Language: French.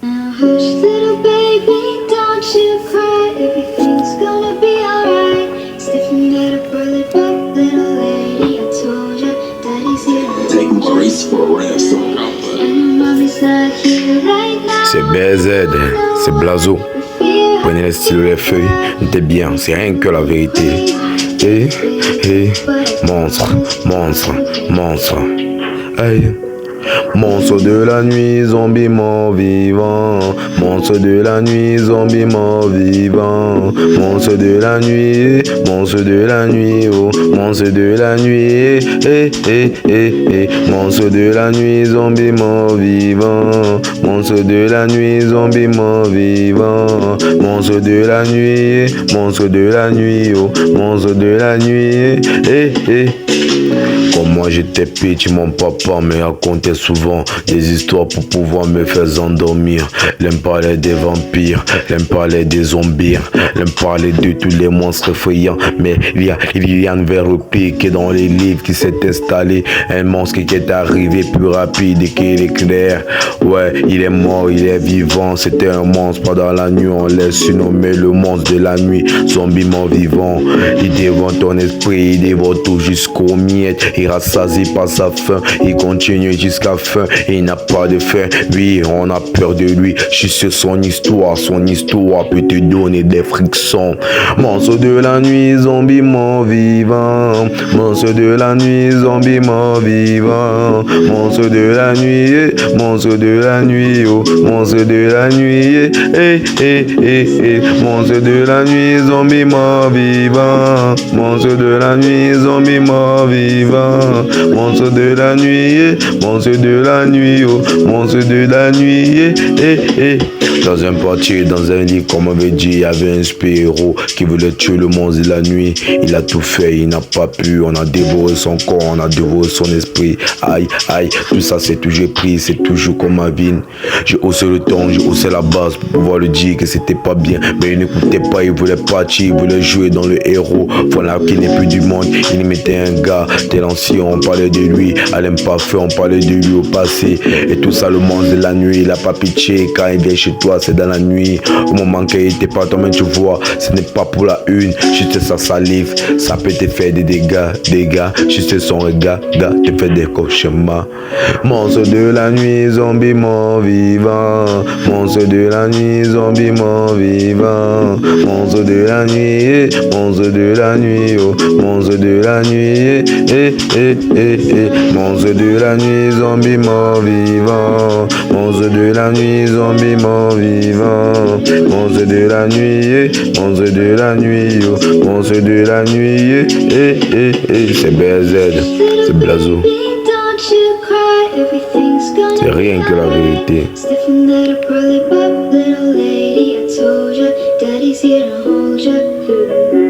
Now hush, little baby, don't you cry. Everything's gonna be alright. Stiffen that up, roll it up, little lady. I told ya, daddy's here. Take Grace for ransom. And mommy's not here right now. C'est BZ, c'est Blazo. Prenez les stylos, les feuilles, t'es bien, c'est rien que la vérité. Monstre, monstre, monstre. Hey. Monstre de la nuit, zombie mort vivant. Monstre de la nuit, zombie mort vivant. Monstre de la nuit, monstre de la nuit, oh. Monstre de la nuit, Monstre de la nuit, zombie mort vivant. Monstre de la nuit, zombie mort vivant. Monstre de la nuit, monstre de la nuit, oh. Monstre de la nuit, Comme moi j'étais petit, mon papa me racontait souvent des histoires pour pouvoir me faire endormir. L'aime parler des vampires, l'aime parler des zombies, l'aime parler de tous les monstres effrayants. Mais il y a une nouvelle réplique dans les livres qui s'est installé. Un monstre qui est arrivé plus rapide qu'il éclair. Ouais, il est mort, il est vivant. C'était un monstre pendant la nuit, on l'a surnommé le monstre de la nuit. Zombie mort vivant, il dévore ton esprit, il dévore tout jusqu'aux miettes. Il rassasie par sa faim, il continue jusqu'à fin, il n'a pas de fin. Oui, on a peur de lui, je suis sur son histoire peut te donner des frictions. Monstre de la nuit, zombie mort vivant. Monstre de la nuit, zombie mort vivant. Monstre de la nuit, monstre de la nuit, oh. Monstre de la nuit, Monstre de la nuit, zombie mort vivant. Monstre de la nuit, zombie mort vivant. Monstre de la nuit, monstre de la nuit, oh. Monstre de la nuit, Dans un portier, dans un lit, comme on avait dit, il y avait un super-héros qui voulait tuer le monstre de la nuit. Il a tout fait, il n'a pas pu. On a dévoré son corps, on a dévoré son esprit. Aïe, aïe, tout ça c'est toujours pris, c'est toujours comme ma vie. J'ai haussé le ton, j'ai haussé la base pour pouvoir le dire que c'était pas bien. Mais il n'écoutait pas, il voulait partir, il voulait jouer dans le héros. Voilà qu'il n'est plus du monde, il mettait un gars, tel ancien, on parlait de lui. À l'imparfait, on parlait de lui au passé. Et tout ça, le monstre de la nuit, il a pas pitié. Quand il vient chez toi, c'est dans la nuit. Au moment qu'il était pas toi-même, tu vois, ce n'est pas pour la une. Juste sa salive, ça peut te faire des dégâts. Juste son regard, te fait des cauchemars. Monstre de la nuit, zombie mort vivant. Monstre de la nuit, zombie mort vivant. Monstre de la nuit, monstre de la nuit, oh. Monstre de la nuit, Monstre de la nuit, zombie mort vivant. Monstre de la nuit, zombie mort vivant. Monstre de la nuit, monstre de la nuit, oh. Monstre de la nuit, C'est BZ, c'est Blazo. C'est rien que la vérité. Stiffen that up, roll it up, little lady. I told ya, daddy's here to hold ya.